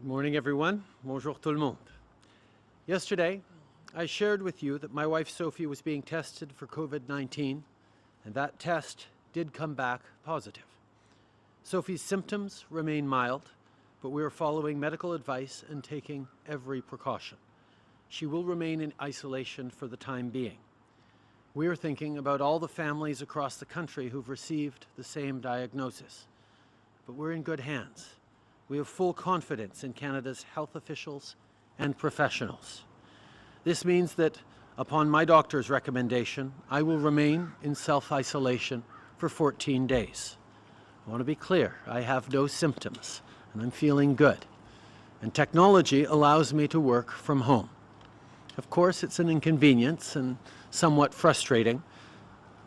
Morning, everyone. Bonjour tout le monde. Yesterday, I shared with you that my wife Sophie was being tested for COVID-19, and that test did come back positive. Sophie's symptoms remain mild, but we are following medical advice and taking every precaution. She will remain in isolation for the time being. We are thinking about all the families across the country who've received the same diagnosis. But we're in good hands. We have full confidence in Canada's health officials and professionals. This means that, upon my doctor's recommendation, I will remain in self-isolation for 14 days. I want to be clear, I have no symptoms, and I'm feeling good. And technology allows me to work from home. Of course, it's an inconvenience and somewhat frustrating.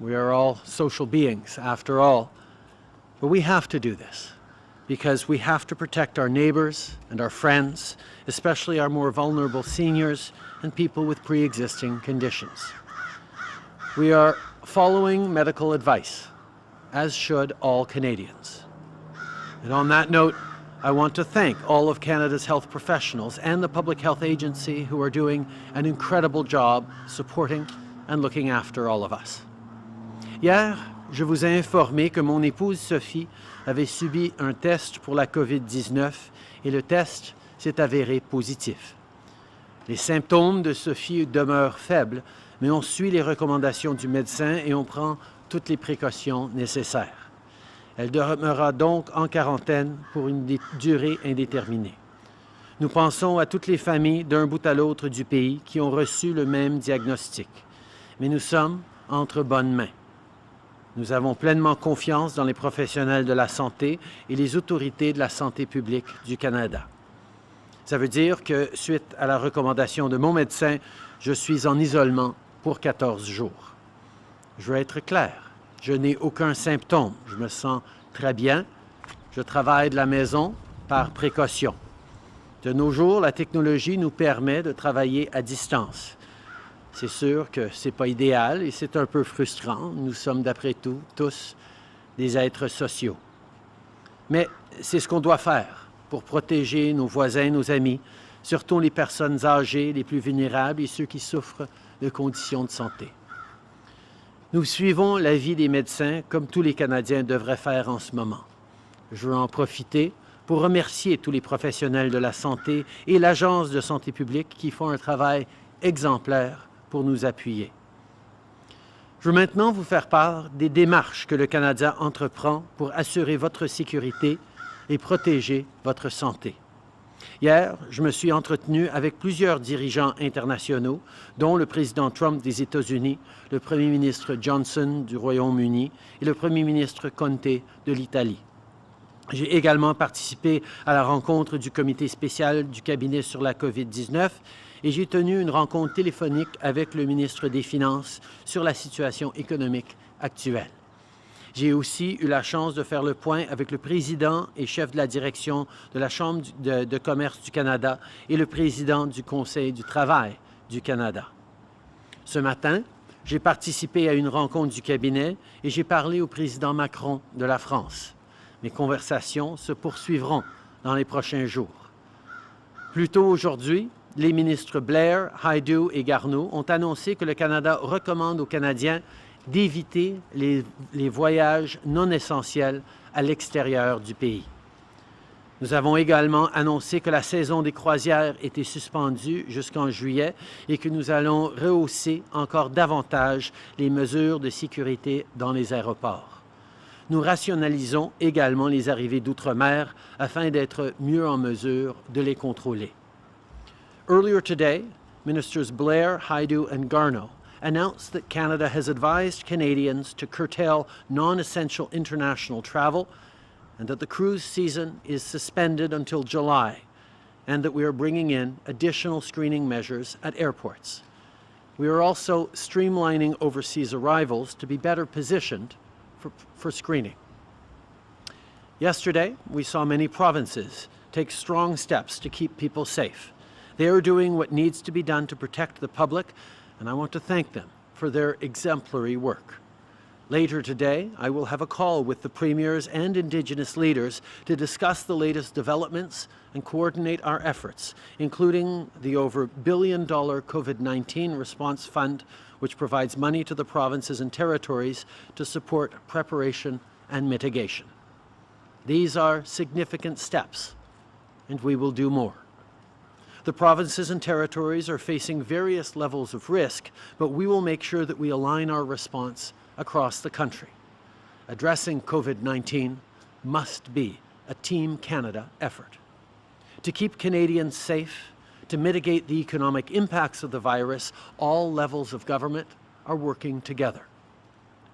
We are all social beings, after all. But we have to do this, because we have to protect our neighbors and our friends, especially our more vulnerable seniors and people with pre-existing conditions. We are following medical advice, as should all Canadians. And on that note, I want to thank all of Canada's health professionals and the Public Health Agency who are doing an incredible job supporting and looking after all of us. Hier, je vous ai informé que mon épouse Sophie avait subi un test pour la COVID-19 et le test s'est avéré positif. Les symptômes de Sophie demeurent faibles, mais on suit les recommandations du médecin et on prend toutes les précautions nécessaires. Elle demeurera donc en quarantaine pour une durée indéterminée. Nous pensons à toutes les familles d'un bout à l'autre du pays qui ont reçu le même diagnostic, mais nous sommes entre bonnes mains. Nous avons pleinement confiance dans les professionnels de la santé et les autorités de la santé publique du Canada. Ça veut dire que, suite à la recommandation de mon médecin, je suis en isolement pour 14 jours. Je veux être clair, je n'ai aucun symptôme, je me sens très bien, je travaille de la maison par précaution. De nos jours, la technologie nous permet de travailler à distance. C'est sûr que ce n'est pas idéal et c'est un peu frustrant. Nous sommes d'après tout tous des êtres sociaux. Mais c'est ce qu'on doit faire pour protéger nos voisins, nos amis, surtout les personnes âgées, les plus vulnérables et ceux qui souffrent de conditions de santé. Nous suivons l'avis des médecins comme tous les Canadiens devraient faire en ce moment. Je veux en profiter pour remercier tous les professionnels de la santé et l'Agence de santé publique qui font un travail exemplaire pour nous appuyer. Je veux maintenant vous faire part des démarches que le Canada entreprend pour assurer votre sécurité et protéger votre santé. Hier, je me suis entretenu avec plusieurs dirigeants internationaux, dont le président Trump des États-Unis, le premier ministre Johnson du Royaume-Uni et le premier ministre Conte de l'Italie. J'ai également participé à la rencontre du comité spécial du cabinet sur la COVID-19 et j'ai tenu une rencontre téléphonique avec le ministre des Finances sur la situation économique actuelle. J'ai aussi eu la chance de faire le point avec le président et chef de la direction de la Chambre de commerce du Canada et le président du Conseil du travail du Canada. Ce matin, j'ai participé à une rencontre du cabinet et j'ai parlé au président Macron de la France. Mes conversations se poursuivront dans les prochains jours. Plus tôt aujourd'hui, les ministres Blair, Hajdu et Garneau ont annoncé que le Canada recommande aux Canadiens d'éviter les voyages non essentiels à l'extérieur du pays. Nous avons également annoncé que la saison des croisières était suspendue jusqu'en juillet et que nous allons rehausser encore davantage les mesures de sécurité dans les aéroports. Nous rationalisons également les arrivées d'outre-mer afin d'être mieux en mesure de les contrôler. Earlier today, Ministers Blair, Hajdu and Garneau announced that Canada has advised Canadians to curtail non-essential international travel and that the cruise season is suspended until July and that we are bringing in additional screening measures at airports. We are also streamlining overseas arrivals to be better positioned for screening. Yesterday, we saw many provinces take strong steps to keep people safe. They are doing what needs to be done to protect the public, and I want to thank them for their exemplary work. Later today, I will have a call with the premiers and Indigenous leaders to discuss the latest developments and coordinate our efforts, including the over $1 billion COVID-19 response fund, which provides money to the provinces and territories to support preparation and mitigation. These are significant steps, and we will do more. The provinces and territories are facing various levels of risk, but we will make sure that we align our response across the country. Addressing COVID-19 must be a Team Canada effort. To keep Canadians safe, to mitigate the economic impacts of the virus, all levels of government are working together.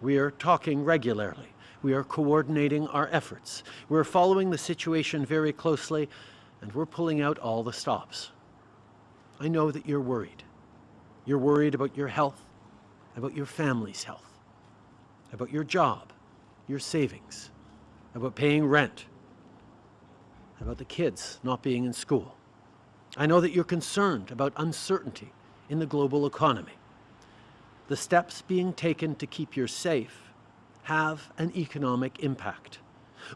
We are talking regularly. We are coordinating our efforts. We're following the situation very closely, and we're pulling out all the stops. I know that you're worried. You're worried about your health, about your family's health, about your job, your savings, about paying rent, about the kids not being in school. I know that you're concerned about uncertainty in the global economy. The steps being taken to keep you safe have an economic impact.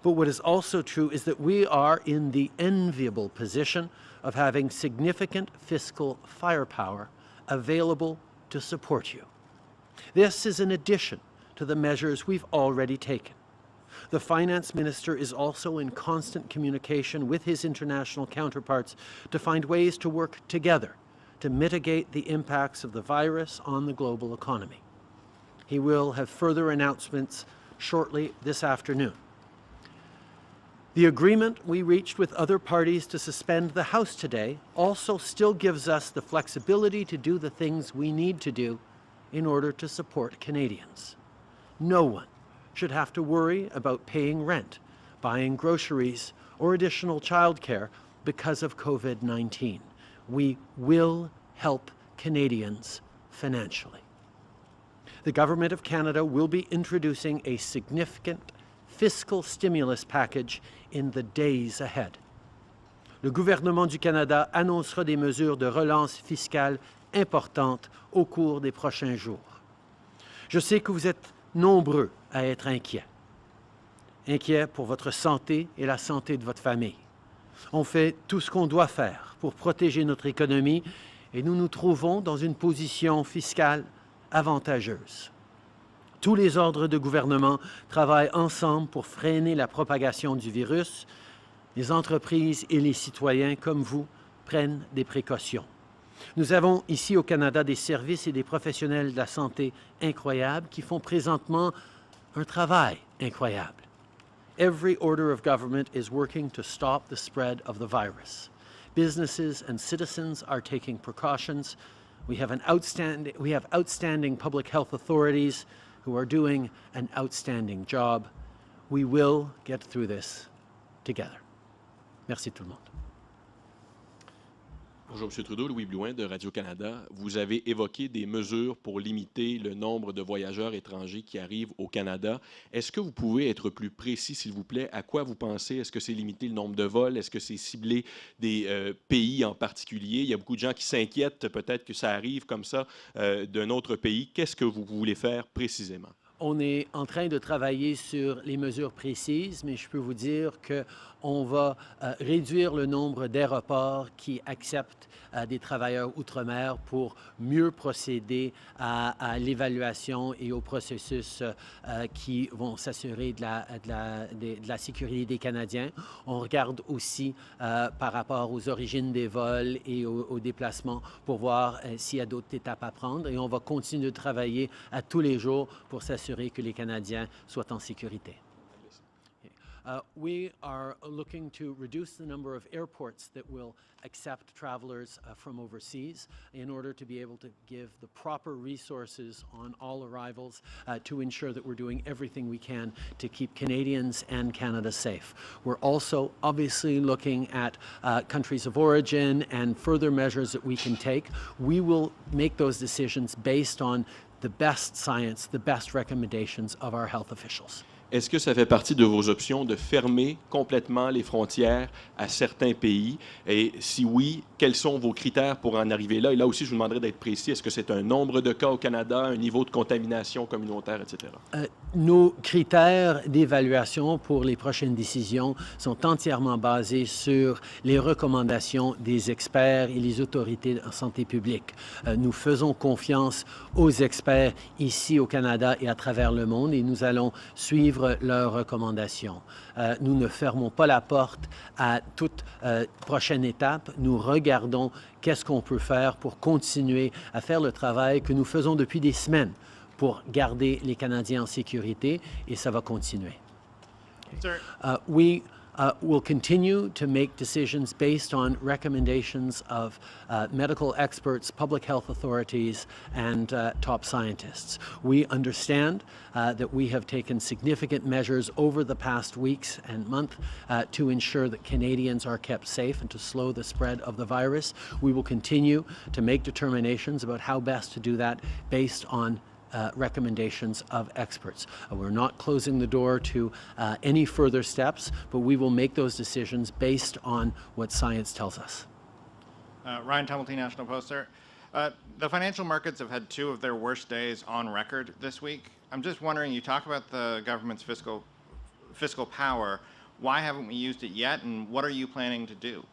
But what is also true is that we are in the enviable position of having significant fiscal firepower available to support you. This is in addition to the measures we've already taken. The Finance Minister is also in constant communication with his international counterparts to find ways to work together to mitigate the impacts of the virus on the global economy. He will have further announcements shortly this afternoon. The agreement we reached with other parties to suspend the House today also still gives us the flexibility to do the things we need to do in order to support Canadians. No one should have to worry about paying rent, buying groceries, or additional childcare because of COVID-19. We will help Canadians financially. The Government of Canada will be introducing a significant fiscal stimulus package in the days ahead. Le gouvernement du Canada annoncera des mesures de relance fiscale importantes au cours des prochains jours. Je sais que vous êtes nombreux à être inquiets. Inquiets pour votre santé et la santé de votre famille. On fait tout ce qu'on doit faire pour protéger notre économie et nous nous trouvons dans une position fiscale avantageuse. Tous les ordres de gouvernement travaillent ensemble pour freiner la propagation du virus. Les entreprises et les citoyens, comme vous, prennent des précautions. Nous avons ici au Canada des services et des professionnels de la santé incroyables qui font présentement un travail incroyable. Every order of government is working to stop the spread of the virus. Businesses and citizens are taking precautions. We have outstanding public health authorities who are doing an outstanding job. We will get through this together. Merci tout le monde. Bonjour, M. Trudeau. Louis Blouin de Radio-Canada. Vous avez évoqué des mesures pour limiter le nombre de voyageurs étrangers qui arrivent au Canada. Est-ce que vous pouvez être plus précis, s'il vous plaît? À quoi vous pensez? Est-ce que c'est limiter le nombre de vols? Est-ce que c'est cibler des pays en particulier? Il y a beaucoup de gens qui s'inquiètent peut-être que ça arrive comme ça d'un autre pays. Qu'est-ce que vous voulez faire précisément? On est en train de travailler sur les mesures précises, mais je peux vous dire qu'on va réduire le nombre d'aéroports qui acceptent des travailleurs outre-mer pour mieux procéder à l'évaluation et au processus qui vont s'assurer de la sécurité des Canadiens. On regarde aussi par rapport aux origines des vols et aux déplacements pour voir s'il y a d'autres étapes à prendre. Et on va continuer de travailler à tous les jours pour s'assurer que les Canadiens soient en sécurité. We are looking to reduce the number of airports that will accept travelers from overseas in order to be able to give the proper resources on all arrivals to ensure that we're doing everything we can to keep Canadians and Canada safe. We're also obviously looking at countries of origin and further measures that we can take. We will make those decisions based on the best science, the best recommendations of our health officials. Est-ce que ça fait partie de vos options de fermer complètement les frontières à certains pays? Et si oui, quels sont vos critères pour en arriver là? Et là aussi, je vous demanderais d'être précis. Est-ce que c'est un nombre de cas au Canada, un niveau de contamination communautaire, etc.? Nos critères d'évaluation pour les prochaines décisions sont entièrement basés sur les recommandations des experts et les autorités en santé publique. Nous faisons confiance aux experts ici au Canada et à travers le monde et nous allons suivre leurs recommandations. Nous ne fermons pas la porte à toute prochaine étape. Nous regardons qu'est-ce qu'on peut faire pour continuer à faire le travail que nous faisons depuis des semaines pour garder les Canadiens en sécurité, et ça va continuer. Sir, We will continue to make decisions based on recommendations of medical experts, public health authorities, and top scientists. We understand that we have taken significant measures over the past weeks and month to ensure that Canadians are kept safe and to slow the spread of the virus. We will continue to make determinations about how best to do that based on recommendations of experts. We're not closing the door to any further steps, but we will make those decisions based on what science tells us. Ryan Tumulty, National Post, sir. The financial markets have had two of their worst days on record this week. I'm just wondering, you talk about the government's fiscal power. Why haven't we used it yet, and what are you planning to do?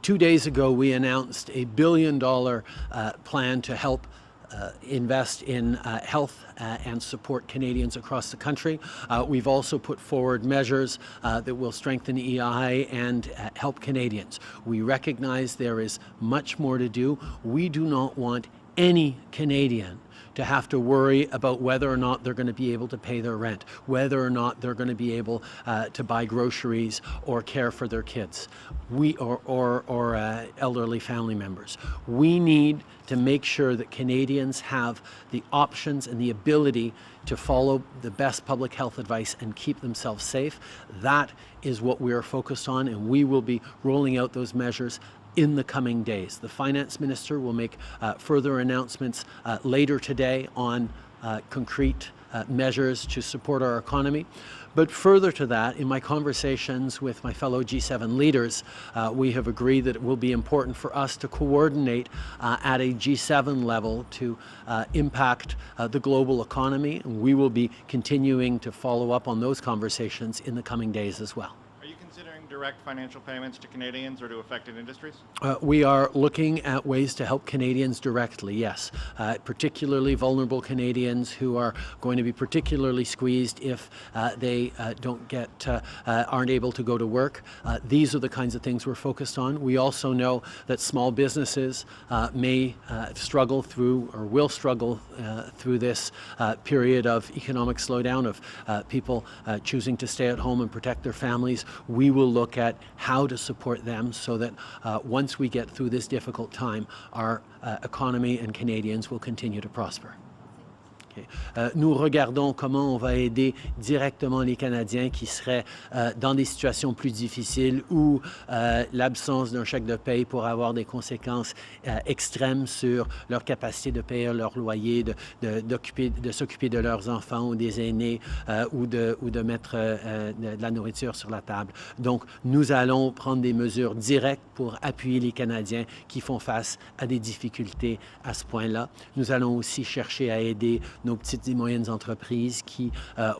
2 days ago, we announced a $1 billion plan to help invest in health and support Canadians across the country. We've also put forward measures that will strengthen EI and help Canadians. We recognize there is much more to do. We do not want any Canadian to have to worry about whether or not they're going to be able to pay their rent, whether or not they're going to be able to buy groceries or care for their kids, or elderly family members. We need to make sure that Canadians have the options and the ability to follow the best public health advice and keep themselves safe. That is what we are focused on, and we will be rolling out those measures in the coming days. The finance minister will make further announcements later today on concrete measures to support our economy. But further to that, in my conversations with my fellow G7 leaders, we have agreed that it will be important for us to coordinate at a G7 level to impact the global economy. And we will be continuing to follow up on those conversations in the coming days as well. Are you considering direct financial payments to Canadians or to affected industries? We are looking at ways to help Canadians directly, yes, particularly vulnerable Canadians who are going to be particularly squeezed if they aren't able to go to work. These are the kinds of things we're focused on. We also know that small businesses may struggle through or will struggle through this period of economic slowdown, of people choosing to stay at home and protect their families. We will look at how to support them so that once we get through this difficult time, our economy and Canadians will continue to prosper. Nous regardons comment on va aider directement les Canadiens qui seraient dans des situations plus difficiles où l'absence d'un chèque de paye pourrait avoir des conséquences extrêmes sur leur capacité de payer leur loyer, de s'occuper de leurs enfants ou des aînés ou de mettre de la nourriture sur la table. Donc, nous allons prendre des mesures directes pour appuyer les Canadiens qui font face à des difficultés à ce point-là. Nous allons aussi chercher à aider nos petites et moyennes entreprises qui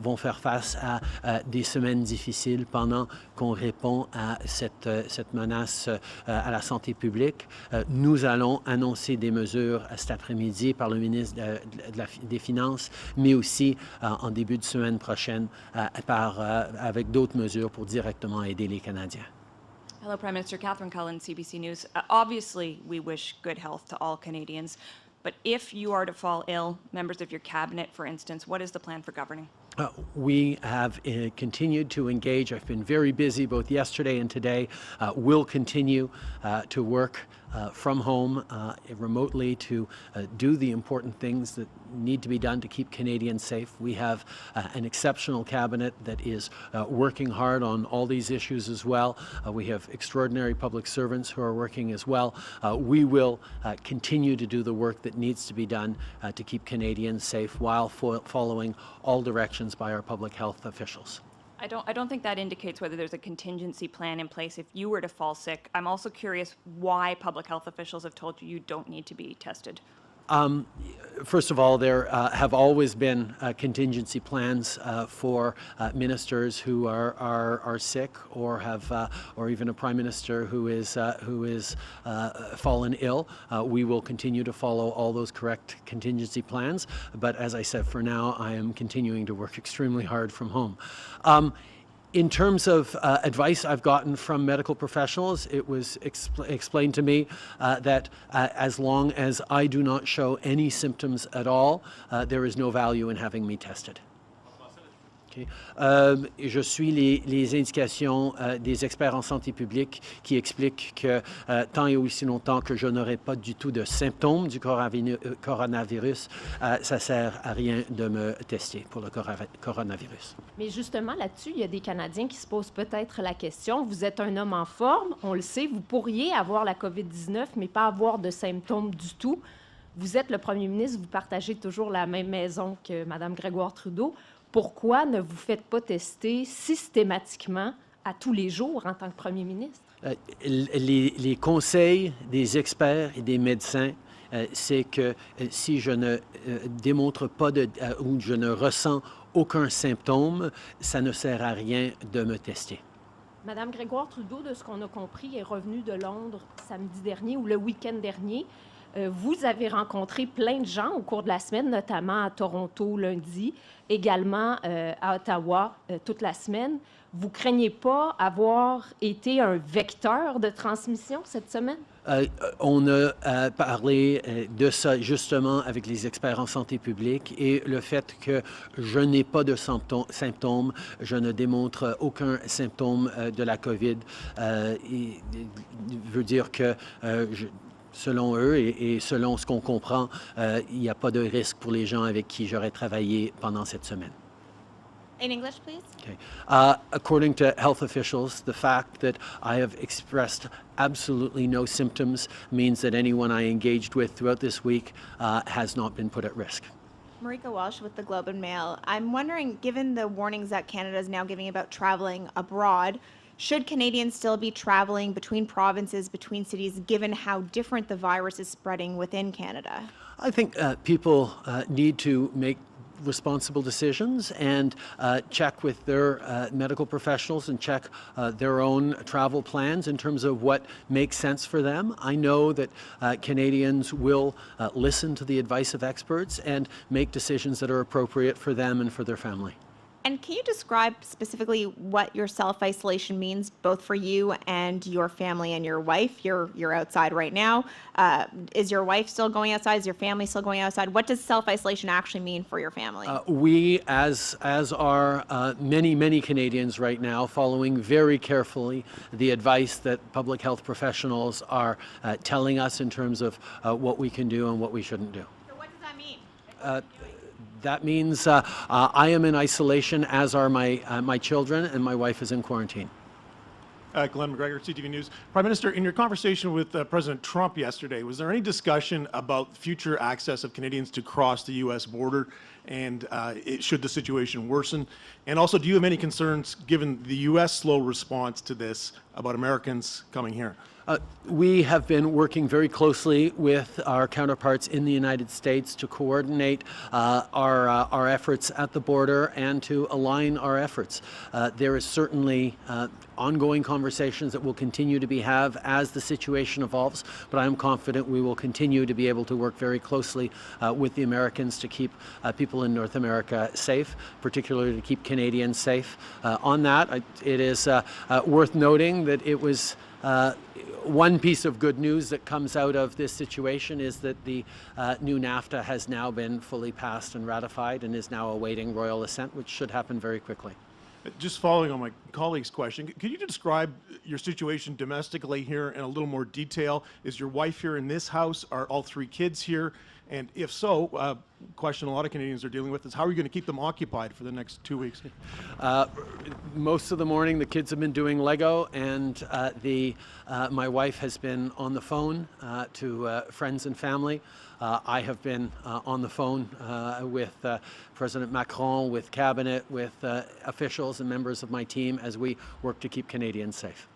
vont faire face à des semaines difficiles pendant qu'on répond à cette menace à la santé publique. Nous allons annoncer des mesures cet après-midi par le ministre des Finances, mais aussi en début de semaine prochaine avec d'autres mesures pour directement aider les Canadiens. Hello, Prime Minister. Catherine Cullen, CBC News. Obviously, we wish good health to all Canadians. But if you are to fall ill, members of your cabinet, for instance, what is the plan for governing? We have continued to engage. I've been very busy both yesterday and today. We'll continue to work from home remotely to do the important things that need to be done to keep Canadians safe. We have an exceptional cabinet that is working hard on all these issues as well. We have extraordinary public servants who are working as well. We will continue to do the work that needs to be done to keep Canadians safe while following all directions by our public health officials. I don't think that indicates whether there's a contingency plan in place if you were to fall sick. I'm also curious why public health officials have told you you don't need to be tested. First of all, there have always been contingency plans for ministers who are sick or have, or even a prime minister who is fallen ill. We will continue to follow all those correct contingency plans. But as I said, for now, I am continuing to work extremely hard from home. In terms of advice I've gotten from medical professionals, it was explained to me that as long as I do not show any symptoms at all, there is no value in having me tested. Okay. Je suis les indications des experts en santé publique qui expliquent que tant et aussi longtemps que je n'aurai pas du tout de symptômes du coronavirus, ça ne sert à rien de me tester pour le coronavirus. Mais justement, là-dessus, il y a des Canadiens qui se posent peut-être la question. Vous êtes un homme en forme, on le sait, vous pourriez avoir la COVID-19, mais pas avoir de symptômes du tout. Vous êtes le premier ministre, vous partagez toujours la même maison que Mme Grégoire Trudeau. Pourquoi ne vous faites pas tester systématiquement à tous les jours en tant que premier ministre? Les conseils des experts et des médecins, c'est que si je ne démontre pas ou je ne ressens aucun symptôme, ça ne sert à rien de me tester. Madame Grégoire Trudeau, de ce qu'on a compris, est revenue de Londres samedi dernier ou le week-end dernier. Vous avez rencontré plein de gens au cours de la semaine, notamment à Toronto lundi, également à Ottawa toute la semaine. Vous craignez pas avoir été un vecteur de transmission cette semaine? On a parlé de ça justement avec les experts en santé publique et le fait que je n'ai pas de symptômes, je ne démontre aucun symptôme de la COVID, veut dire que selon eux et selon ce qu'on comprend, il n'y a pas de risque pour les gens avec qui j'aurais travaillé pendant cette semaine. In English, please. Okay. According to health officials, the fact that I have expressed absolutely no symptoms means that anyone I engaged with throughout this week has not been put at risk. Marika Walsh with the Globe and Mail. I'm wondering, given the warnings that Canada is now giving about traveling abroad, should Canadians still be traveling between provinces, between cities, given how different the virus is spreading within Canada? I think people need to make responsible decisions and check with their medical professionals and check their own travel plans in terms of what makes sense for them. I know that Canadians will listen to the advice of experts and make decisions that are appropriate for them and for their family. And can you describe specifically what your self-isolation means, both for you and your family and your wife? You're outside right now. Is your wife still going outside? Is your family still going outside? What does self-isolation actually mean for your family? We, as are many Canadians right now, following very carefully the advice that public health professionals are telling us in terms of what we can do and what we shouldn't do. So what does that mean? That means I am in isolation, as are my children, and my wife is in quarantine. Glenn McGregor, CTV News. Prime Minister, in your conversation with President Trump yesterday, was there any discussion about future access of Canadians to cross the U.S. border and should the situation worsen? And also, do you have any concerns, given the U.S. slow response to this, about Americans coming here? We have been working very closely with our counterparts in the United States to coordinate our efforts at the border and to align our efforts. There is certainly ongoing conversations that will continue to be had as the situation evolves, but I am confident we will continue to be able to work very closely with the Americans to keep people in North America safe, particularly to keep Canadians safe. On that, it is worth noting that it was one piece of good news that comes out of this situation is that the new NAFTA has now been fully passed and ratified and is now awaiting royal assent, which should happen very quickly. Just following on my colleague's question, could you describe your situation domestically here in a little more detail? Is your wife here in this house? Are all 3 kids here? And if so, question a lot of Canadians are dealing with is how are you going to keep them occupied for the next 2 weeks? Most of the morning, the kids have been doing Lego, and my wife has been on the phone to friends and family. I have been on the phone with President Macron, with cabinet, with officials and members of my team as we work to keep Canadians safe.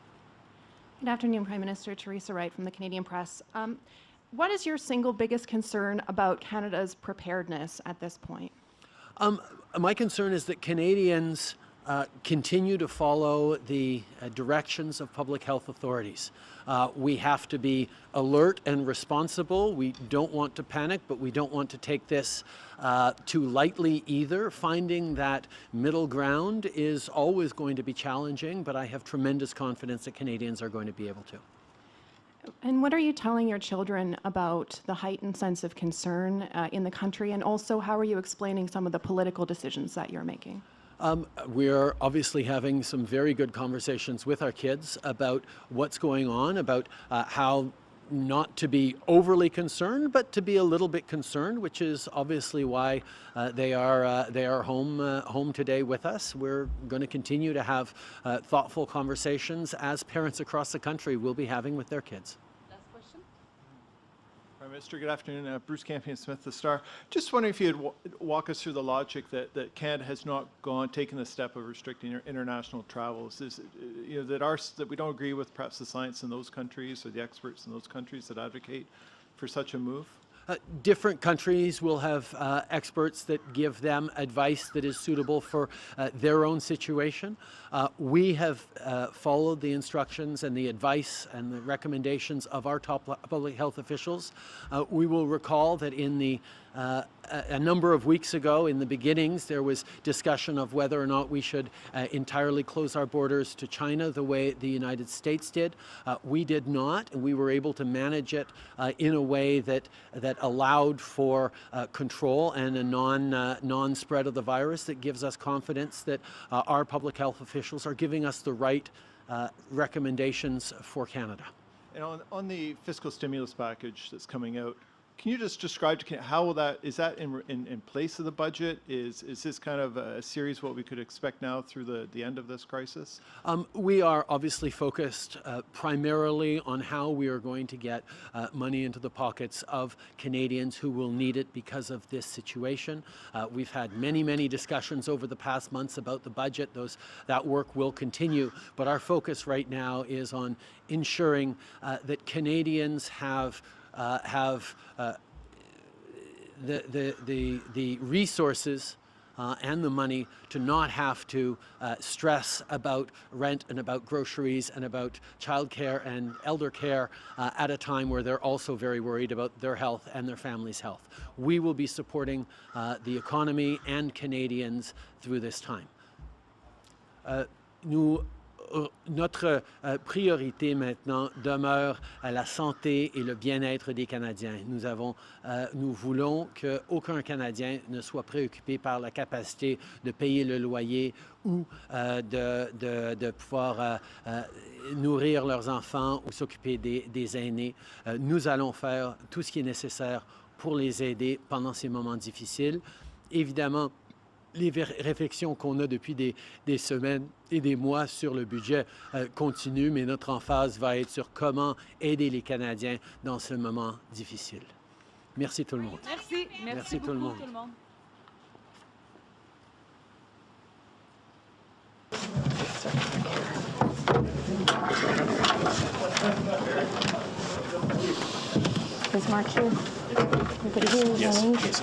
Good afternoon, Prime Minister. Teresa Wright from the Canadian Press. What is your single biggest concern about Canada's preparedness at this point? My concern is that Canadians continue to follow the directions of public health authorities. We have to be alert and responsible. We don't want to panic, but we don't want to take this too lightly either. Finding that middle ground is always going to be challenging, but I have tremendous confidence that Canadians are going to be able to. And what are you telling your children about the heightened sense of concern in the country? And also, how are you explaining some of the political decisions that you're making? We're obviously having some very good conversations with our kids about what's going on, about how not to be overly concerned, but to be a little bit concerned, which is obviously why they are home today with us. We're going to continue to have thoughtful conversations as parents across the country will be having with their kids. Prime Minister, good afternoon. Bruce Campion-Smith, The Star. Just wondering if you'd walk us through the logic that Canada has not taken the step of restricting international travels. Is it, that we don't agree with perhaps the science in those countries or the experts in those countries that advocate for such a move? Different countries will have experts that give them advice that is suitable for their own situation. We have followed the instructions and the advice and the recommendations of our top public health officials. We will recall that in the a number of weeks ago, in the beginnings, there was discussion of whether or not we should entirely close our borders to China the way the United States did. We did not, and we were able to manage it in a way that allowed for control and a non-spread of the virus that gives us confidence that our public health officials are giving us the right recommendations for Canada. And on the fiscal stimulus package that's coming out, can you just describe to how will that, is that in place of the budget? Is this kind of a series what we could expect now through the end of this crisis? We are obviously focused primarily on how we are going to get money into the pockets of Canadians who will need it because of this situation. We've had many discussions over the past months about the budget. That work will continue, but our focus right now is on ensuring that Canadians have the resources and the money to not have to stress about rent and about groceries and about childcare and elder care at a time where they're also very worried about their health and their family's health. We will be supporting the economy and Canadians through this time. Notre priorité maintenant demeure la santé et le bien-être des Canadiens. Nous voulons qu'aucun Canadien ne soit préoccupé par la capacité de payer le loyer ou de pouvoir nourrir leurs enfants ou s'occuper des aînés. Nous allons faire tout ce qui est nécessaire pour les aider pendant ces moments difficiles. Évidemment, les réflexions qu'on a depuis des semaines et des mois sur le budget continuent, mais notre emphase va être sur comment aider les Canadiens dans ce moment difficile. Merci tout le monde. Merci. Merci tout le monde. Is Mark here? Everybody here? Yes.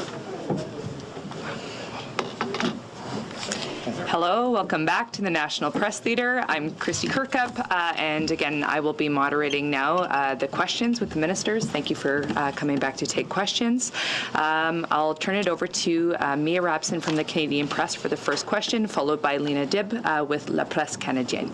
Hello, welcome back to the National Press Theatre. I'm Christy Kirkup, and again, I will be moderating now the questions with the ministers. Thank you for coming back to take questions. I'll turn it over to Mia Rabson from the Canadian Press for the first question, followed by Lena Dibb with La Presse Canadienne.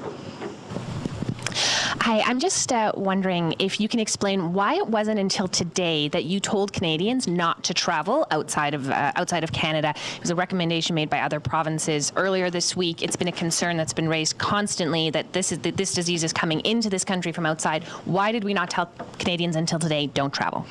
Hi, I'm just wondering if you can explain why it wasn't until today that you told Canadians not to travel outside of Canada. It was a recommendation made by other provinces earlier this week. It's been a concern that's been raised constantly that this disease is coming into this country from outside. Why did we not tell Canadians until today don't travel?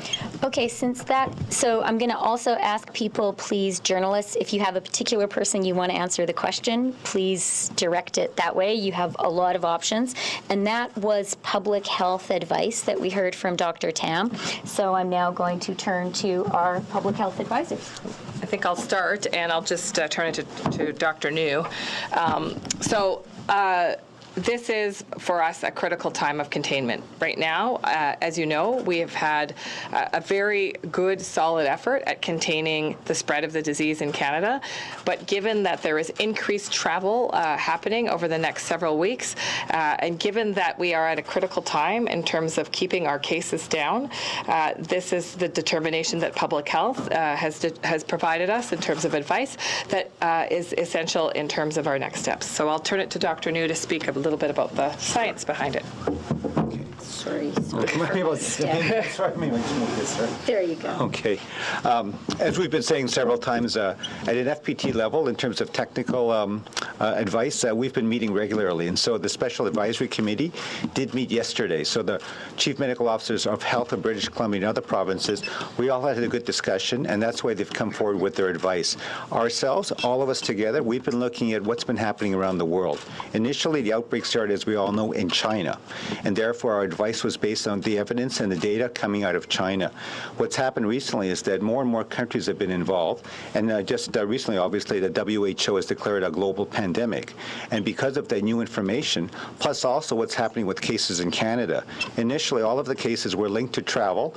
Okay, so I'm going to also ask people, please, journalists, if you have a particular person you want to answer the question, please direct it that way. You have a lot of options. And that was public health advice that we heard from Dr. Tam. So I'm now going to turn to our public health advisors. I think I'll start, and I'll just turn it to Dr. New. This is, for us, a critical time of containment. Right now, as you know, we have had a very good, solid effort at containing the spread of the disease in Canada. But given that there is increased travel happening over the next several weeks, and given that we are at a critical time in terms of keeping our cases down, this is the determination that public health has provided us in terms of advice that is essential in terms of our next steps. So I'll turn it to Dr. New to speak a little bit about the science behind it. Sorry. There you go. Okay. As we've been saying several times, at an FPT level, in terms of technical advice, we've been meeting regularly. And so the Special Advisory Committee did meet yesterday. So the Chief Medical Officers of Health of British Columbia and other provinces, we all had a good discussion, and that's why they've come forward with their advice. Ourselves, all of us together, we've been looking at what's been happening around the world. Initially, the outbreak started, as we all know, in China, and therefore our advice was based on the evidence and the data coming out of China. What's happened recently is that more and more countries have been involved, and just recently, obviously, the WHO has declared a global pandemic. And because of the new information, plus also what's happening with cases in Canada, initially all of the cases were linked to travel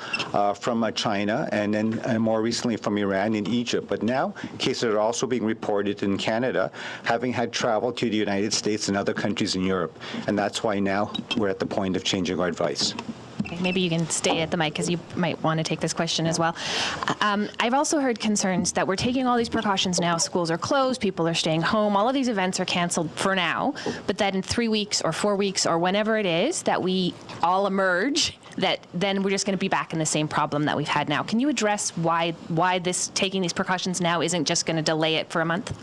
from China, and then more recently from Iran and Egypt. But now cases are also being reported in Canada, having had travel to the United States and other countries in Europe. And that's why now we're at the point of changing our advice. Maybe you can stay at the mic because you might want to take this question as well. I've also heard concerns that we're taking all these precautions now. Schools are closed, people are staying home, all of these events are canceled for now, but that in 3 weeks or 4 weeks or whenever it is that we all emerge, that then we're just going to be back in the same problem that we've had now. Can you address why this taking these precautions now isn't just going to delay it for a month?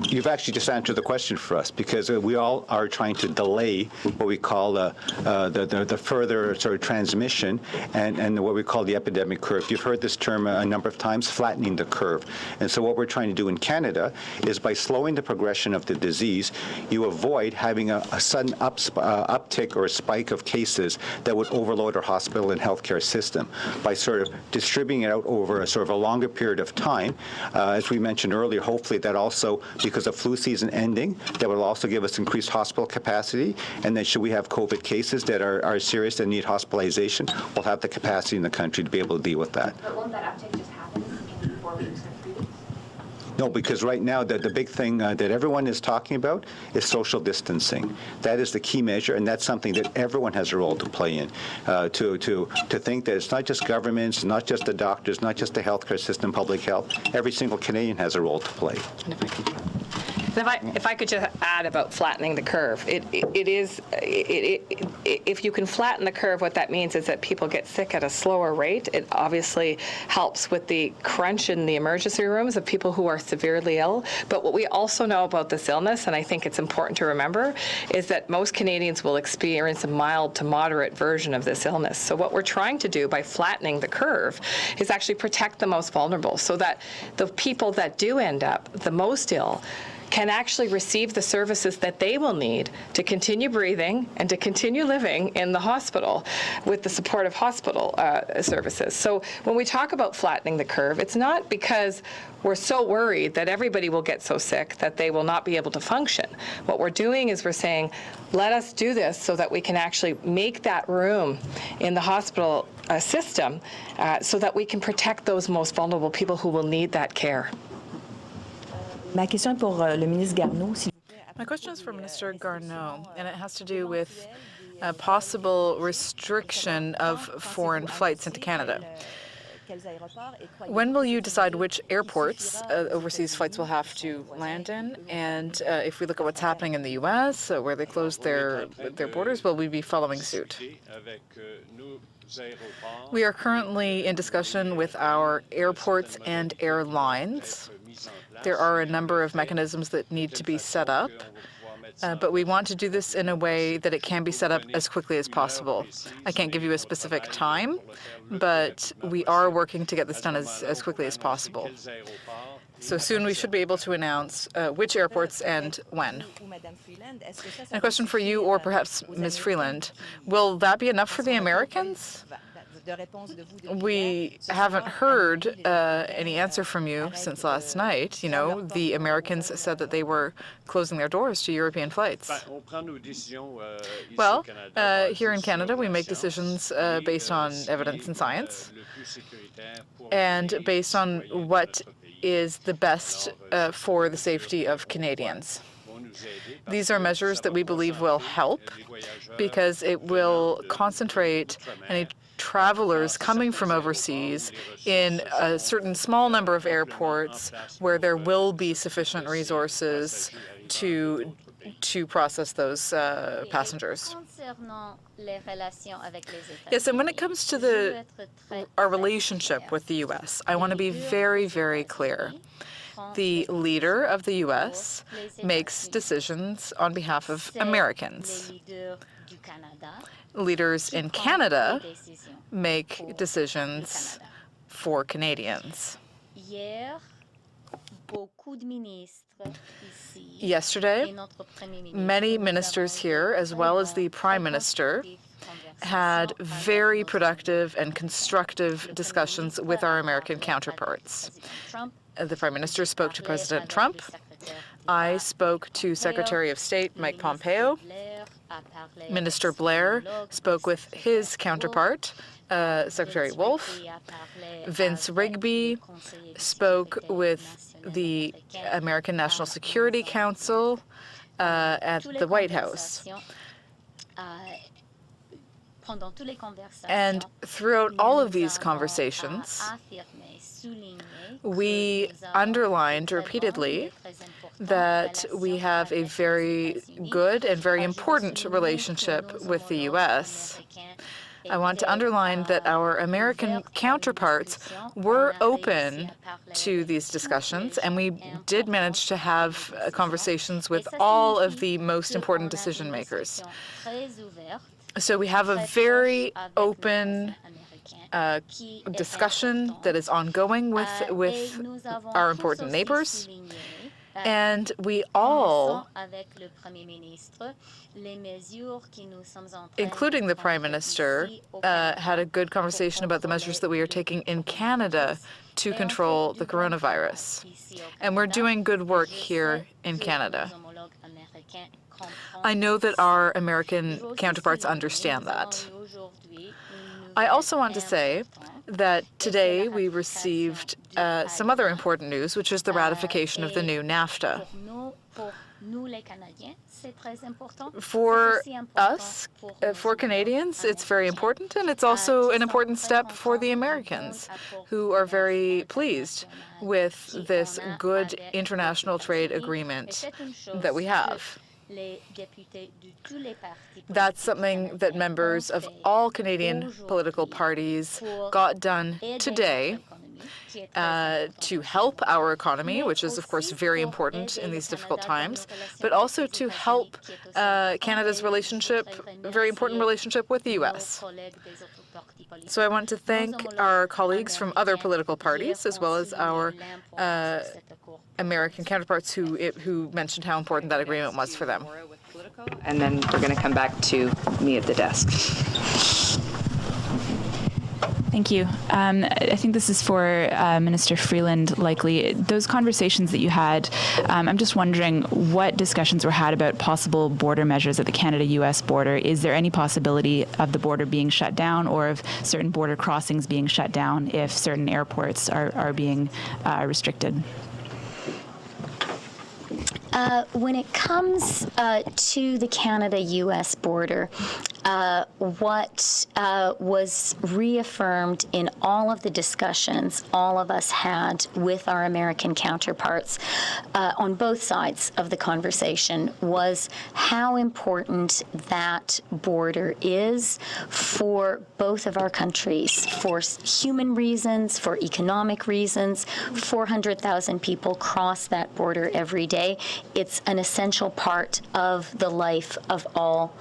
You've actually just answered the question for us, because we all are trying to delay what we call the further sort of transmission and what we call the epidemic curve. You've heard this term a number of times, flattening the curve. And so what we're trying to do in Canada is by slowing the progression of the disease, you avoid having a sudden uptick or a spike of cases that would overload our hospital and healthcare system. By sort of distributing it out over a sort of a longer period of time, as we mentioned earlier, hopefully that also, because of flu season ending, that will also give us increased hospital capacity, and then should we have COVID cases that are serious and need hospitalization, we'll have the capacity in the country to be able to deal with that. But won't that uptick just happen in 4 weeks or 3 weeks? No, because right now the big thing that everyone is talking about is social distancing. That is the key measure, and that's something that everyone has a role to play in. To think that it's not just governments, not just the doctors, not just the healthcare system, public health. Every single Canadian has a role to play. If I could just add about flattening the curve, if you can flatten the curve, what that means is that people get sick at a slower rate. It obviously helps with the crunch in the emergency rooms of people who are severely ill. But what we also know about this illness, and I think it's important to remember, is that most Canadians will experience a mild to moderate version of this illness. So what we're trying to do by flattening the curve is actually protect the most vulnerable, so that the people that do end up the most ill can actually receive the services that they will need to continue breathing and to continue living in the hospital with the support of hospital services. So when we talk about flattening the curve, it's not because we're so worried that everybody will get so sick that they will not be able to function. What we're doing is we're saying, let us do this so that we can actually make that room in the hospital system so that we can protect those most vulnerable people who will need that care. Ma question est pour le ministre Garneau, s'il vous plaît. My question is for Minister Garneau, and it has to do with a possible restriction of foreign flights into Canada. When will you decide which airports overseas flights will have to land in? And if we look at what's happening in the U.S., where they closed their borders, will we be following suit? We are currently in discussion with our airports and airlines. There are a number of mechanisms that need to be set up, but we want to do this in a way that it can be set up as quickly as possible. I can't give you a specific time, but we are working to get this done as quickly as possible. So soon we should be able to announce which airports and when. And a question for you, or perhaps Ms. Freeland. Will that be enough for the Americans? We haven't heard any answer from you since last night. You know, the Americans said that they were closing their doors to European flights. Well, here in Canada, we make decisions based on evidence and science and based on what is the best for the safety of Canadians. These are measures that we believe will help because it will concentrate any travelers coming from overseas in a certain small number of airports where there will be sufficient resources to process those passengers. Yes, and when it comes to our relationship with the U.S., I want to be very, very clear. The leader of the U.S. makes decisions on behalf of Americans. Leaders in Canada make decisions for Canadians. Yesterday, many ministers here, as well as the Prime Minister, had very productive and constructive discussions with our American counterparts. The Prime Minister spoke to President Trump. I spoke to Secretary of State Mike Pompeo. Minister Blair spoke with his counterpart, Secretary Wolf. Vince Rigby spoke with the American National Security Council at the White House. And throughout all of these conversations, we underlined repeatedly that we have a very good and very important relationship with the U.S. I want to underline that our American counterparts were open to these discussions, and we did manage to have conversations with all of the most important decision makers. So we have a very open discussion that is ongoing with our important neighbors. And we all, including the Prime Minister, had a good conversation about the measures that we are taking in Canada to control the coronavirus. And we're doing good work here in Canada. I know that our American counterparts understand that. I also want to say that today we received some other important news, which is the ratification of the new NAFTA. For us, for Canadians, it's very important, and it's also an important step for the Americans, who are very pleased with this good international trade agreement that we have. That's something that members of all Canadian political parties got done today to help our economy, which is, of course, very important in these difficult times, but also to help Canada's relationship, a very important relationship with the U.S. So I want to thank our colleagues from other political parties, as well as our American counterparts who mentioned how important that agreement was for them. And then we're going to come back to me at the desk. Thank you. I think this is for Minister Freeland, likely. Those conversations that you had, I'm just wondering what discussions were had about possible border measures at the Canada-U.S. border. Is there any possibility of the border being shut down or of certain border crossings being shut down if certain airports are being restricted? When it comes to the Canada-U.S. border, what was reaffirmed in all of the discussions all of us had with our American counterparts on both sides of the conversation was how important that border is for both of our countries, for human reasons, for economic reasons. 400,000 people cross that border every day. It's an essential part of the life of all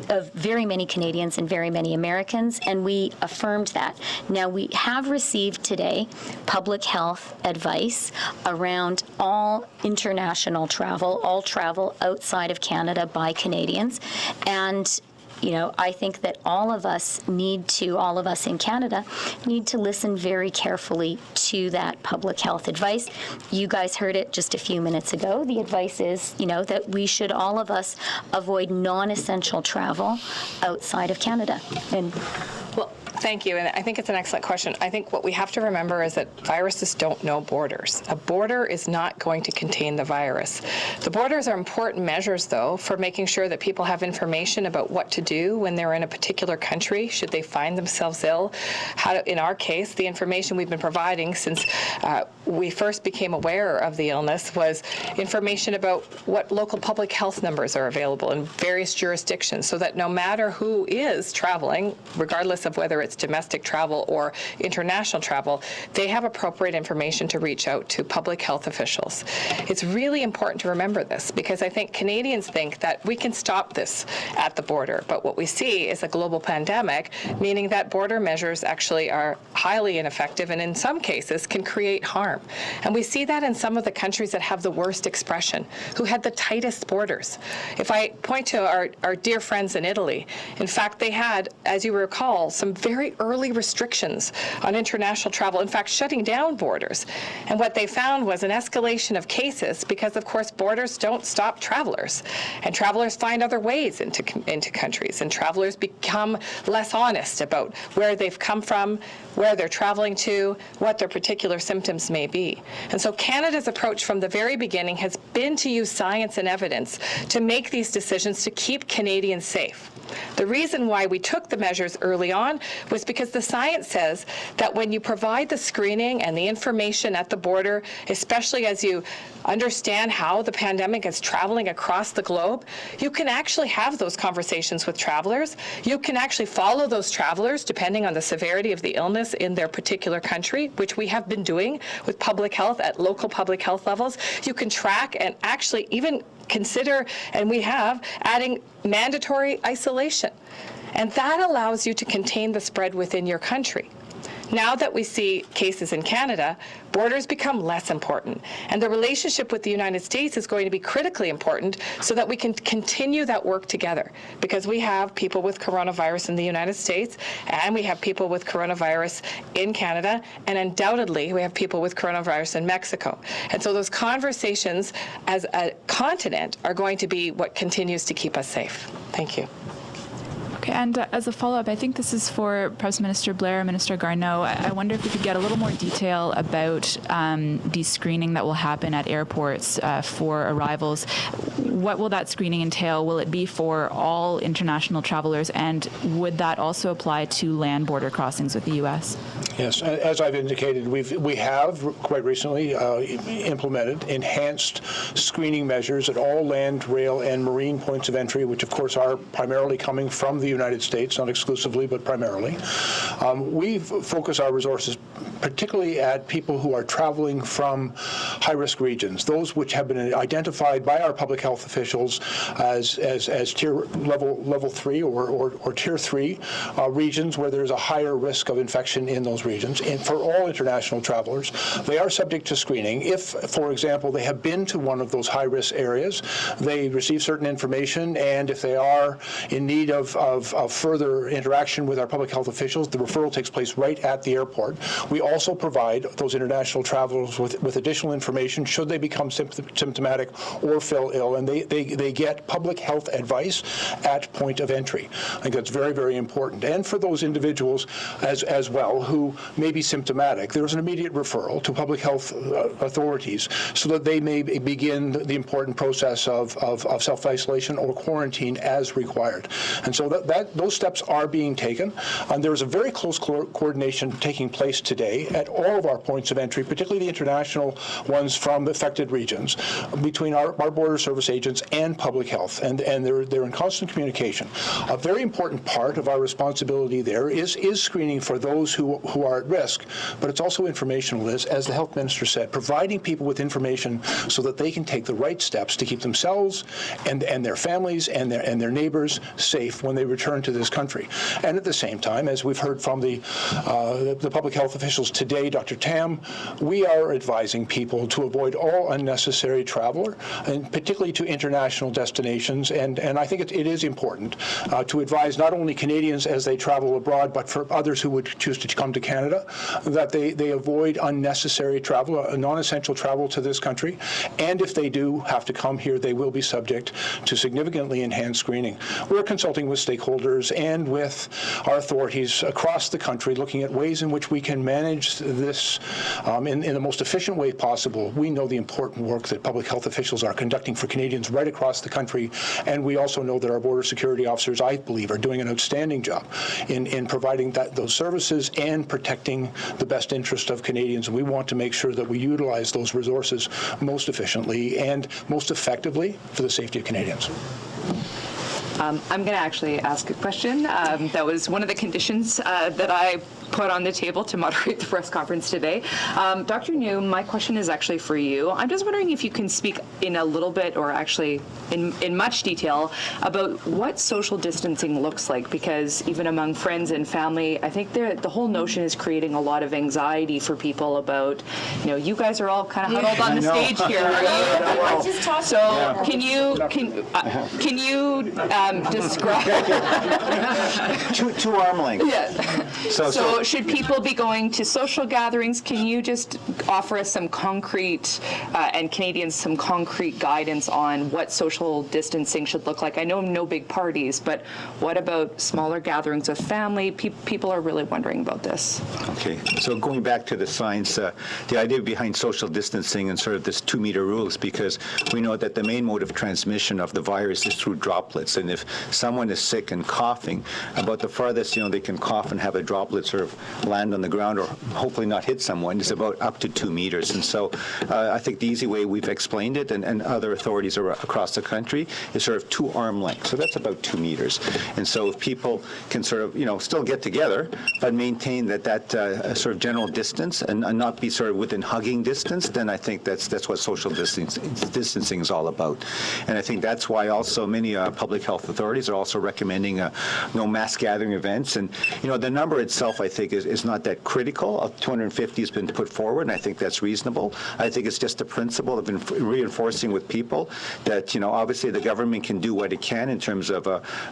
of very many Canadians and very many Americans, and we affirmed that. Now, we have received today public health advice around all international travel, all travel outside of Canada by Canadians, and I think that all of us in Canada need to listen very carefully to that public health advice. You guys heard it just a few minutes ago. The advice is, that we should all of us avoid non-essential travel outside of Canada. And well, thank you, and I think it's an excellent question. I think what we have to remember is that viruses don't know borders. A border is not going to contain the virus. The borders are important measures, though, for making sure that people have information about what to do when they're in a particular country, should they find themselves ill. In our case, the information we've been providing since we first became aware of the illness was information about what local public health numbers are available in various jurisdictions, so that no matter who is traveling, regardless of whether it's domestic travel or international travel, they have appropriate information to reach out to public health officials. It's really important to remember this, because I think Canadians think that we can stop this at the border, but what we see is a global pandemic, meaning that border measures actually are highly ineffective and in some cases can create harm. And we see that in some of the countries that have the worst expression, who had the tightest borders. If I point to our dear friends in Italy, in fact, they had, as you recall, some very early restrictions on international travel, in fact, shutting down borders. And what they found was an escalation of cases because, of course, borders don't stop travelers. And travelers find other ways into countries, and travelers become less honest about where they've come from, where they're traveling to, what their particular symptoms may be. And so Canada's approach from the very beginning has been to use science and evidence to make these decisions to keep Canadians safe. The reason why we took the measures early on was because the science says that when you provide the screening and the information at the border, especially as you understand how the pandemic is traveling across the globe, you can actually have those conversations with travelers. You can actually follow those travelers depending on the severity of the illness in their particular country, which we have been doing with public health at local public health levels. You can track and actually even consider, and we have, adding mandatory isolation. And that allows you to contain the spread within your country. Now that we see cases in Canada, borders become less important. And the relationship with the United States is going to be critically important so that we can continue that work together. Because we have people with coronavirus in the United States, and we have people with coronavirus in Canada, and undoubtedly we have people with coronavirus in Mexico. And so those conversations as a continent are going to be what continues to keep us safe. Thank you. Okay, and as a follow-up, I think this is for perhaps Minister Blair, Minister Garneau. I wonder if we could get a little more detail about the screening that will happen at airports for arrivals. What will that screening entail? Will it be for all international travelers, and would that also apply to land border crossings with the U.S.? Yes, as I've indicated, we have quite recently implemented enhanced screening measures at all land, rail, and marine points of entry, which of course are primarily coming from the United States, not exclusively, but primarily. We focus our resources particularly at people who are traveling from high-risk regions, those which have been identified by our public health officials as tier level 3 or tier 3 regions where there's a higher risk of infection in those regions. And for all international travelers, they are subject to screening. If, for example, they have been to one of those high-risk areas, they receive certain information, and if they are in need of further interaction with our public health officials, the referral takes place right at the airport. We also provide those international travelers with additional information should they become symptomatic or feel ill, and they get public health advice at point of entry. I think that's very, very important. And for those individuals as well who may be symptomatic, there's an immediate referral to public health authorities so that they may begin the important process of self-isolation or quarantine as required. And so those steps are being taken. And there is a very close coordination taking place today at all of our points of entry, particularly the international ones from affected regions, between our border service agents and public health. And they're in constant communication. A very important part of our responsibility there is screening for those who are at risk, but it's also informational, as the health minister said, providing people with information so that they can take the right steps to keep themselves and their families and their neighbors safe when they return to this country. And at the same time, as we've heard from the public health officials today, Dr. Tam, we are advising people to avoid all unnecessary travel, and particularly to international destinations. And I think it is important to advise not only Canadians as they travel abroad, but for others who would choose to come to Canada, that they avoid unnecessary travel, non-essential travel to this country. And if they do have to come here, they will be subject to significantly enhanced screening. We're consulting with stakeholders and with our authorities across the country, looking at ways in which we can manage this in the most efficient way possible. We know the important work that public health officials are conducting for Canadians right across the country, and we also know that our border security officers, I believe, are doing an outstanding job in providing those services and protecting the best interest of Canadians. And we want to make sure that we utilize those resources most efficiently and most effectively for the safety of Canadians. I'm going to actually ask a question. That was one of the conditions that I put on the table to moderate the press conference today. Dr. New, my question is actually for you. I'm just wondering if you can speak in a little bit, or actually in much detail, about what social distancing looks like, because even among friends and family, I think the whole notion is creating a lot of anxiety for people about, you guys are all kind of huddled on the stage here. Are you? So can you describe? Two arm lengths. Yeah. So should people be going to social gatherings? Can you just offer us some concrete, and Canadians some concrete guidance on what social distancing should look like? I know no big parties, but what about smaller gatherings with family? People are really wondering about this. Okay, so going back to the science, the idea behind social distancing and sort of this 2-meter rule is because we know that the main mode of transmission of the virus is through droplets. And if someone is sick and coughing, about the farthest they can cough and have a droplet sort of land on the ground or hopefully not hit someone is about up to 2 meters. And so I think the easy way we've explained it, and other authorities across the country, is sort of 2 arm lengths. So that's about 2 meters. And so if people can sort of, still get together, but maintain that sort of general distance and not be sort of within hugging distance, then I think that's what social distancing is all about. And I think that's why also many public health authorities are also recommending no mass gathering events. And, the number itself, I think, is not that critical. 250 has been put forward, and I think that's reasonable. I think it's just a principle of reinforcing with people that, obviously the government can do what it can in terms of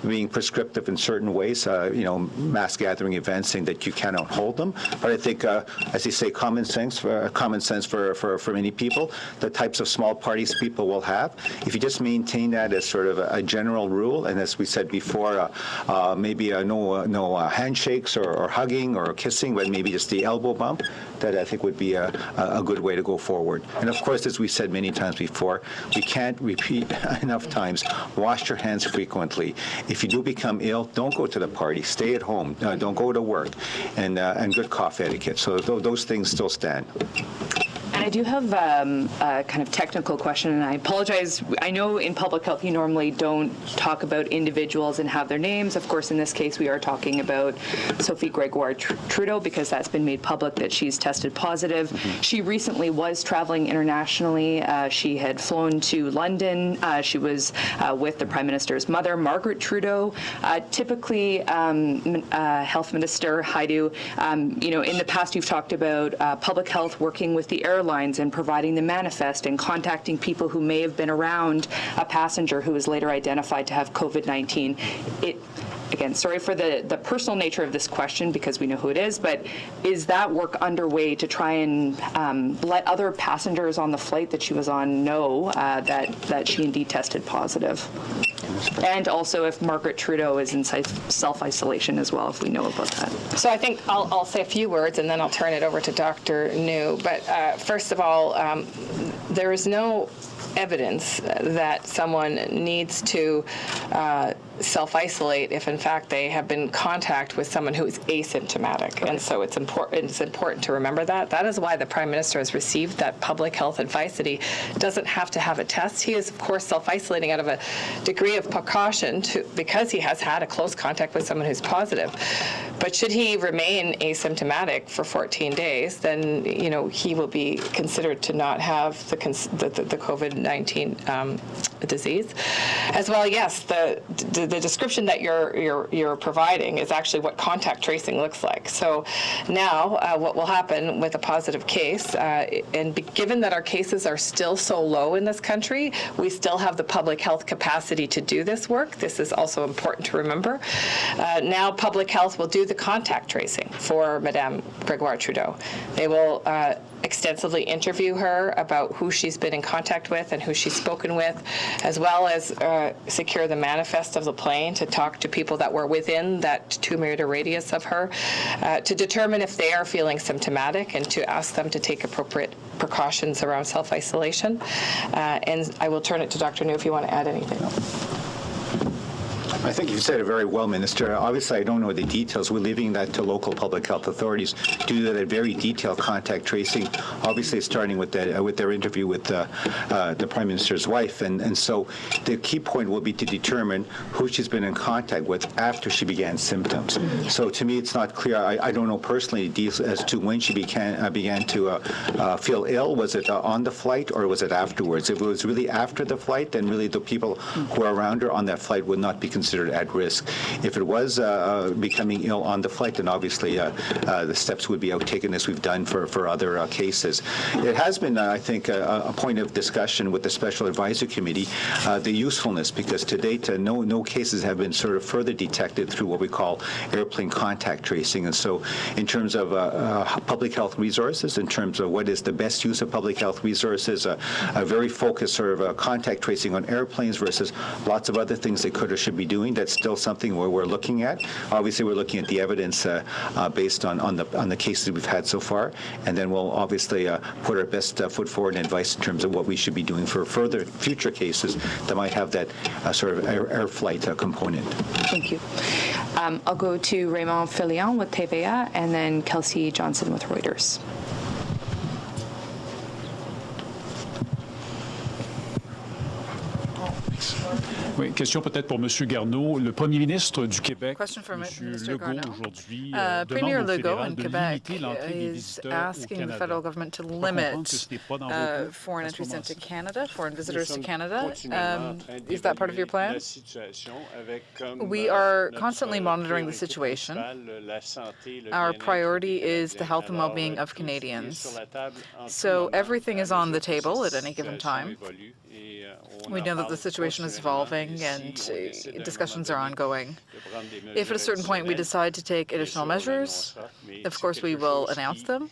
being prescriptive in certain ways, mass gathering events, saying that you cannot hold them. But I think, as you say, common sense for many people, the types of small parties people will have. If you just maintain that as sort of a general rule, and as we said before, maybe no handshakes or hugging or kissing, but maybe just the elbow bump, that I think would be a good way to go forward. And of course, as we said many times before, we can't repeat enough times, wash your hands frequently. If you do become ill, don't go to the party, stay at home, don't go to work, and good cough etiquette. So those things still stand. And I do have a kind of technical question, and I apologize. I know in public health you normally don't talk about individuals and have their names. Of course, in this case, we are talking about Sophie Gregoire Trudeau, because that's been made public that she's tested positive. Mm-hmm. She recently was traveling internationally. She had flown to London. She was with the Prime Minister's mother, Margaret Trudeau. Typically, Health Minister Haidu, in the past you've talked about public health working with the airlines and providing the manifest and contacting people who may have been around a passenger who was later identified to have COVID-19. again, sorry for the personal nature of this question because we know who it is, but is that work underway to try and let other passengers on the flight that she was on know that she indeed tested positive? And also if Margaret Trudeau is in self-isolation as well, if we know about that. So I think I'll say a few words and then I'll turn it over to Dr. New. But first of all, there is no evidence that someone needs to self-isolate if in fact they have been in contact with someone who is asymptomatic. And so it's important to remember that. That is why the Prime Minister has received that public health advice that he doesn't have to have a test. He is, of course, self-isolating out of a degree of precaution because he has had a close contact with someone who's positive. But should he remain asymptomatic for 14 days, then he will be considered to not have the COVID-19 disease. As well, yes, the description that you're providing is actually what contact tracing looks like. So now what will happen with a positive case, and given that our cases are still so low in this country, we still have the public health capacity to do this work. This is also important to remember. Now public health will do the contact tracing for Madame Gregoire Trudeau. They will extensively interview her about who she's been in contact with and who she's spoken with, as well as secure the manifest of the plane to talk to people that were within that 2-meter radius of her, to determine if they are feeling symptomatic and to ask them to take appropriate precautions around self-isolation. And I will turn it to Dr. New if you want to add anything. I think you said it very well, Minister. Obviously, I don't know the details. We're leaving that to local public health authorities to do that very detailed contact tracing, obviously starting with their interview with the Prime Minister's wife. And so the key point will be to determine who she's been in contact with after she began symptoms. So to me, it's not clear. I don't know personally as to when she began to feel ill. Was it on the flight or was it afterwards? If it was really after the flight, then really the people who are around her on that flight would not be considered at risk. If it was becoming ill on the flight, then obviously the steps would be taken as we've done for other cases. It has been, I think, a point of discussion with the Special Advisory Committee, the usefulness, because to date, no cases have been sort of further detected through what we call airplane contact tracing. And so in terms of public health resources, in terms of what is the best use of public health resources, a very focused sort of contact tracing on airplanes versus lots of other things they could or should be doing. That's still something where we're looking at. Obviously, we're looking at the evidence based on the cases we've had so far, and then we'll obviously put our best foot forward and advice in terms of what we should be doing for future cases that might have that sort of air flight component. Thank you. I'll go to Raymond Filion with TVA, and then Kelsey Johnson with Reuters. Oui, question peut-être pour M. Garneau. Le Premier ministre du Québec, Question for M. Mr. Legault, Garneau. aujourd'hui, Premier demande au Legault fédéral in de Quebec limiter l'entrée des is visiteurs au asking the Canada. federal government to Je peux comprendre limit que ce n'est pas dans vos plans foreign à ce entries into moment-ci. Canada, foreign visitors to Nous sommes Canada. continuellement en train Is that part of your d'évaluer plan? la situation avec, comme, We are notre constantly monitoring the priorité situation. principale, la santé, le Our bien-être priority des is the health and Canadiens. well-being Alors, of tout ce qui est Canadians. sur la table en ce So moment, everything is à on the mesure que table cette at any given situation time. évolue, et, on We en know that the parle situation is continuellement, evolving et si and on décide à un discussions moment are donné ongoing. de prendre des If at a mesures certain point we additionnelles, decide to take bien additional sûr, on measures, l'annoncera, mais of c'est course we quelque will chose announce qui, them.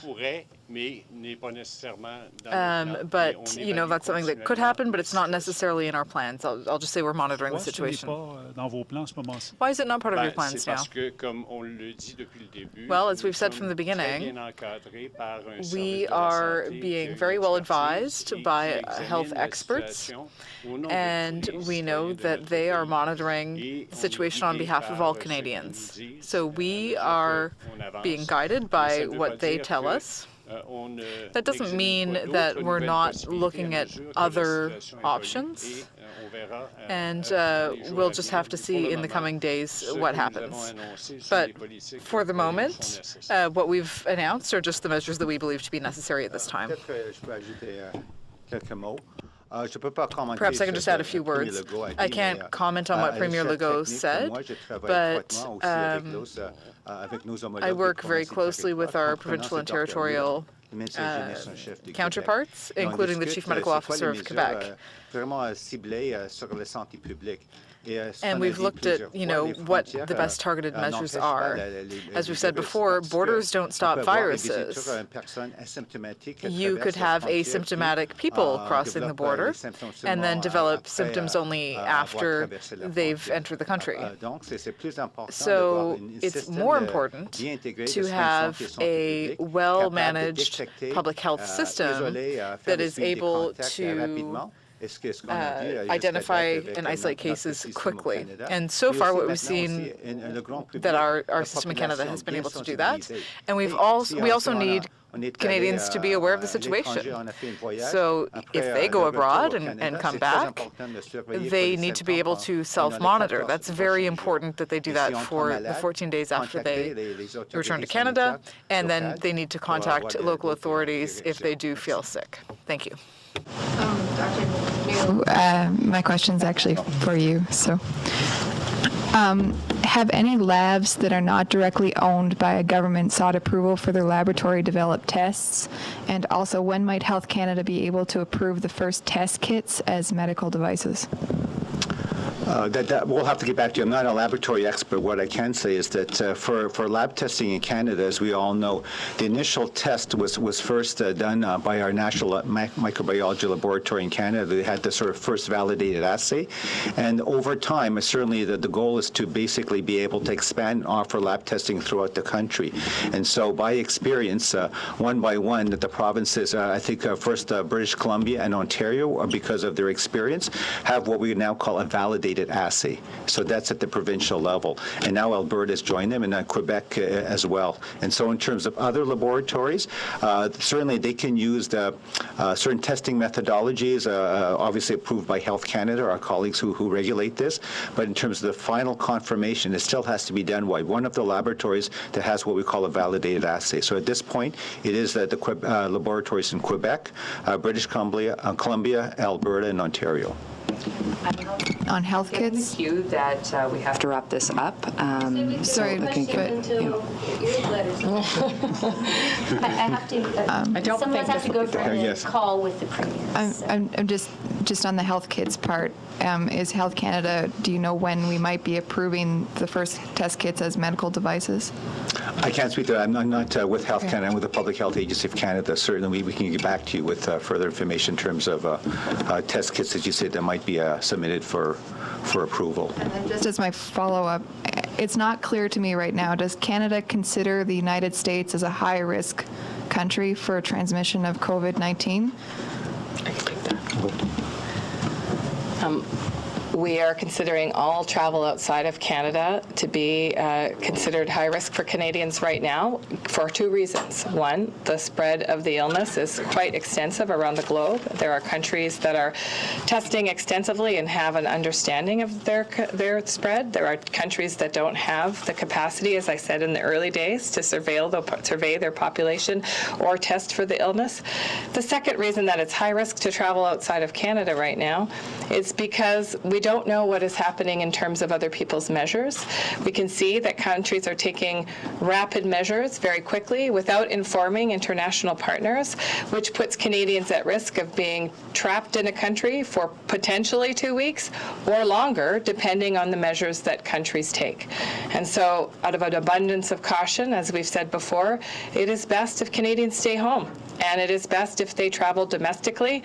pourrait, mais n'est pas nécessairement dans nos plans, mais But, on that's something that could happen, but it's not necessarily in our plans. I'll just say we're monitoring the Pourquoi ce n'est situation. pas dans vos plans à ce moment-ci? Why is it not part of your C'est plans now? parce que, comme on le dit depuis le début, Well, as nous we've said from the sommes très beginning, bien encadrés par un service we de la are santé qui a being une very well expertise advised et by qui examine health la experts, situation au nom de and tous les we know citoyens de that notre they are pays. monitoring Et the on est situation on guidés behalf of par all ce qu'ils Canadians. nous disent So à we mesure are qu'on avance. being guided Et ça by ne veut what pas they dire tell que, us. on ne That doesn't n'examine mean pas that d'autres we're nouvelles not possibilités looking à at mesure que la other situation évolue. options. Et, on verra, And dans les jours we'll à just venir. have to Pour see le in the moment, coming days ce what que nous avons happens. annoncé sont But des politiques for the qui, pour nous, moment, sont nécessaires. what we've announced are just the measures that we believe to be necessary at this time. Peut-être je peux ajouter quelques mots. Je peux pas commenter Perhaps I can ce just add a que few Premier words. Legault a dit, I mais, can't comment on what à Premier l'échelle Legault technique, said, moi, je travaille but étroitement aussi avec nos homologues I des work very provinces et closely with territoires, our comprenant provincial ce and Dr. territorial le médecin hygiéniste en chef du counterparts, Québec. Et on including the discute, Chief Medical c'est quoi Officer les of mesures, Quebec. vraiment ciblées sur la santé publique. And we've looked at, what the best targeted measures are. As we've said before, borders don't stop viruses. You could have asymptomatic people crossing the border and then develop symptoms only after they've entered the country. So it's more important to have a well-managed public health system that is able to identify and isolate cases quickly. And so far what we've seen that our system in Canada has been able to do that. And we also need Canadians to be aware of the situation. So if they go abroad and come back, they need to be able to self-monitor. That's very important that they do that for the 14 days after they return to Canada, and then they need to contact local authorities if they do feel sick. Thank you. My question's actually for you. So, have any labs that are not directly owned by a government sought approval for their laboratory-developed tests? And also, when might Health Canada be able to approve the first test kits as medical devices? That we'll have to get back to you. I'm not a laboratory expert. What I can say is that for lab testing in Canada, as we all know, the initial test was first done by our National Microbiology Laboratory in Canada. They had the sort of first validated assay. And over time, certainly the goal is to basically be able to expand and offer lab testing throughout the country. And so by experience, one by one, that the provinces, I think first British Columbia and Ontario, because of their experience, have what we now call a validated assay. So that's at the provincial level. And now Alberta has joined them, and Quebec as well. And so in terms of other laboratories, certainly they can use certain testing methodologies, obviously approved by Health Canada, our colleagues who regulate this. But in terms of the final confirmation, it still has to be done by one of the laboratories that has what we call a validated assay. So at this point, it is the laboratories in Quebec, British Columbia, Alberta, and Ontario. On health kits? Thank you that we have to wrap this up. Sorry, I have to. I don't someone think has to go for the Yes. call with the premier. I'm just on the health kits part. Is Health Canada, do you know when we might be approving the first test kits as medical devices? I can't speak to that. I'm not with Health Canada. I'm with the Public Health Agency of Canada. Certainly, we can get back to you with further information in terms of test kits that you said that might be submitted for approval. And then just as my follow-up, it's not clear to me right now, does Canada consider the United States as a high-risk country for transmission of COVID-19? I can take that. We are considering all travel outside of Canada to be considered high risk for Canadians right now for two reasons. One, the spread of the illness is quite extensive around the globe. There are countries that are testing extensively and have an understanding of their spread. There are countries that don't have the capacity, as I said in the early days, to survey their population or test for the illness. The second reason that it's high risk to travel outside of Canada right now is because we don't know what is happening in terms of other people's measures. We can see that countries are taking rapid measures very quickly without informing international partners, which puts Canadians at risk of being trapped in a country for potentially 2 weeks or longer, depending on the measures that countries take. And so, out of an abundance of caution, as we've said before, it is best if Canadians stay home. And it is best if they travel domestically,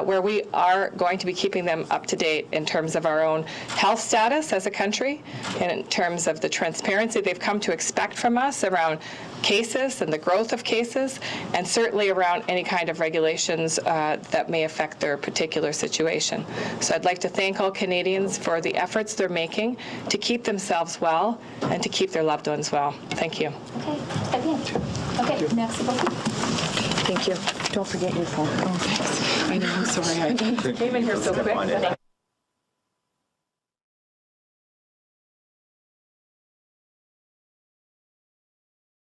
where we are going to be keeping them up to date in terms of our own health status as a country, and in terms of the transparency they've come to expect from us around cases and the growth of cases, and certainly around any kind of regulations that may affect their particular situation. So I'd like to thank all Canadians for the efforts they're making to keep themselves well and to keep their loved ones well. Thank you. Okay, merci beaucoup. Thank you. Don't forget your phone. Oh, thanks. I know, sorry. I came in here so quick.